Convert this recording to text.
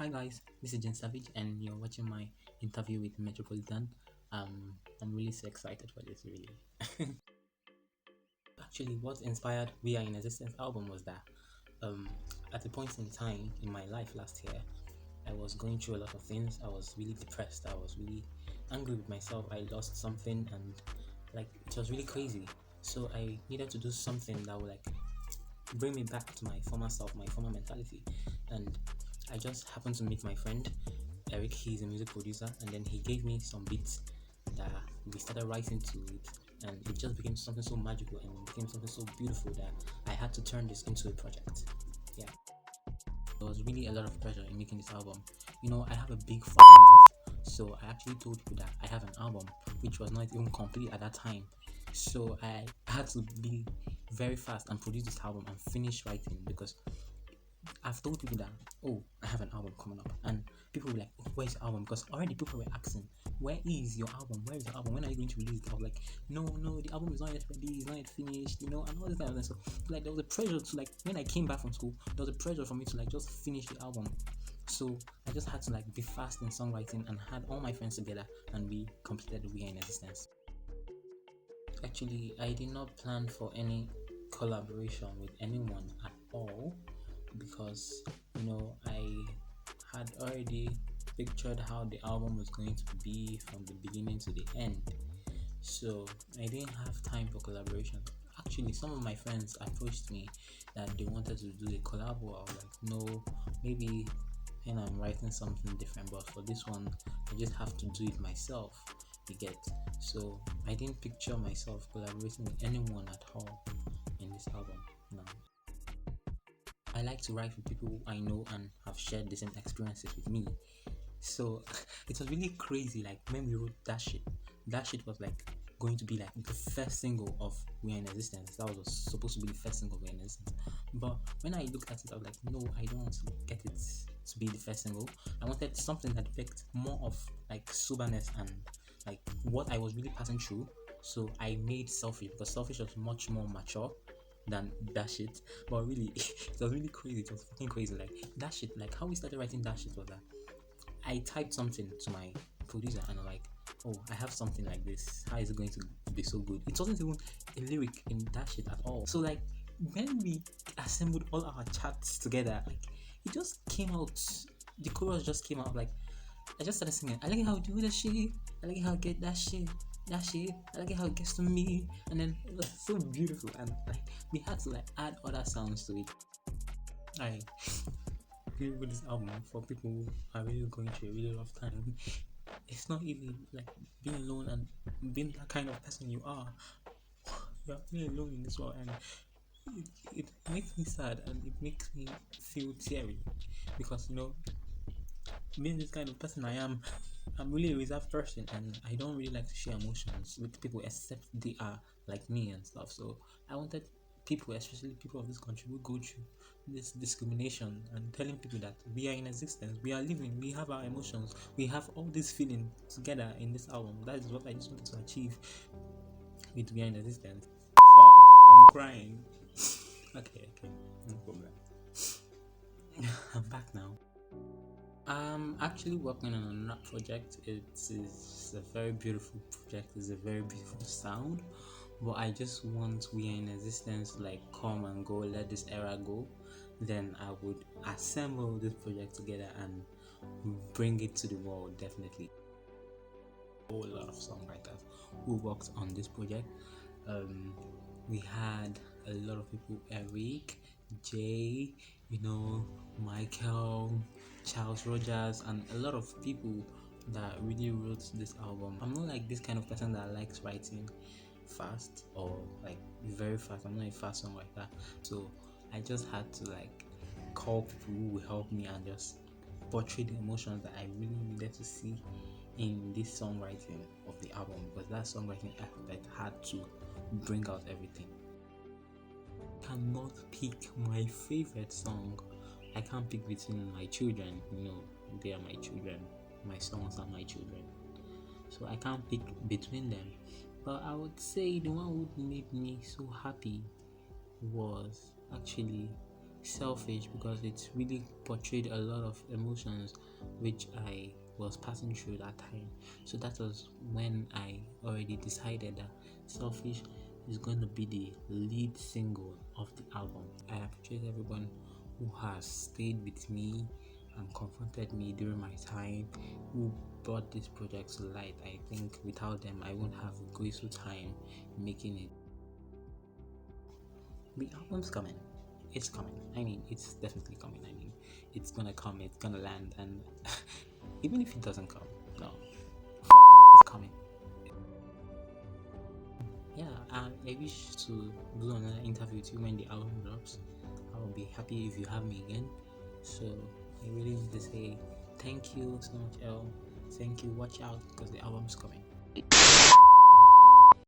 Hi guys, this is Jen Savage, and you're watching my interview with Metropolitan. I'm really so excited for this. Really, actually, what inspired "We Are in Existence" album was that um, at a point in time in my life last year, I was going through a lot of things. I was really depressed. I was really angry with myself. I lost something, and like it was really crazy. So I needed to do something that would like bring me back to my former self, my former mentality. And I just happened to meet my friend Eric. He's a music producer, and then he gave me some beats that we started writing to it, and it just became something so magical and became something so beautiful that I had to turn this into a project. Yeah, there was really a lot of pressure in making this album. I have a big fucking mouth, so I actually told people that I have an album, which was not even complete at that time. So I had to be very fast and produce this album and finish writing because I've told people that, oh, I have an album coming up, and people were like, oh, where's your album? Because already people were asking, where is your album? Where is your album? When are you going to release it? I was like, no, the album is not yet ready, it's not yet finished, and all this kind of thing. So like there was a pressure to like when I came back from school, there was a pressure for me to like just finish the album. So I just had to like be fast in songwriting and had all my friends together, and we completed We Are in Existence. Actually, I did not plan for any collaboration with anyone at all because I had already pictured how the album was going to be from the beginning to the end. So I didn't have time for collaboration. Actually, some of my friends approached me that they wanted to do a collab. I was like, no, maybe when I'm writing something different, but for this one, I just have to do it myself. You get? So I didn't picture myself collaborating with anyone at all in this album. No. I like to write with people who I know and have shared the same experiences with me. So it was really crazy. Like when we wrote that shit was like going to be like the first single of We Are in Existence. That was supposed to be the first single of We Are in Existence. But when I looked at it, I was like, no, I don't want to get it to be the first single. I wanted something that affects more of like soberness and like what I was really passing through. So I made Selfish because Selfish was much more mature than that shit. But really, it was really crazy. It was fucking crazy. Like that shit, like how we started writing that shit was that I typed something to my producer and I'm like, oh, I have something like this. How is it going to be so good? It wasn't even a lyric in that shit at all. So like when we assembled all our chats together, like it just came out. The chorus just came out. Like I just started singing. I like how you do that shit. I like how I get that shit. That shit. I like how it gets to me. And then it was so beautiful. And like we had to like add other sounds to it. I really with this album for people who are really going through a really rough time. It's not easy, like being alone and being that kind of person you are. You're really alone in this world, and it makes me sad and it makes me feel teary because being this kind of person I am, I'm really a reserved person and I don't really like to share emotions with people except they are like me and stuff. So I wanted people, especially people of this country, who go through this discrimination and telling people that we are in existence, we are living, we have our emotions, we have all this feeling together in this album. That is what I just wanted to achieve with We Are in Existence. Fuck, I'm crying. Okay, no problem. I'm back now. I'm actually working on another project. It is a very beautiful project. It's a very beautiful sound, but I just want We Are in Existence to like come and go, let this era go. Then I would assemble this project together and bring it to the world. Definitely, a whole lot of songwriters who worked on this project. Um, we had a lot of people: Eric, Jay, Michael, Charles Rogers, and a lot of people that really wrote this album. I'm not like this kind of person that likes writing fast or like very fast. I'm not a fast songwriter, so I just had to like call people who will help me and just portray the emotions that I really needed to see in this songwriting of the album, because that songwriting aspect had to bring out everything. Cannot pick my favorite song. I can't pick between my children. They are my children. My songs are my children. So I can't pick between them. But I would say the one who made me so happy was actually selfish because it really portrayed a lot of emotions which I was passing through that time. So that was when I already decided that Selfish is going to be the lead single of the album. I appreciate everyone who has stayed with me and confronted me during my time, who brought this project to light. I think without them, I won't have a graceful time making it. The album's coming. It's coming. I mean, it's definitely coming. I mean, it's gonna come. It's gonna land. And even if it doesn't come, no, it's coming. Yeah, and I wish to do another interview with you when the album drops. I will be happy if you have me again. So I really need to say thank you so much, L. Thank you. Watch out because the album's coming.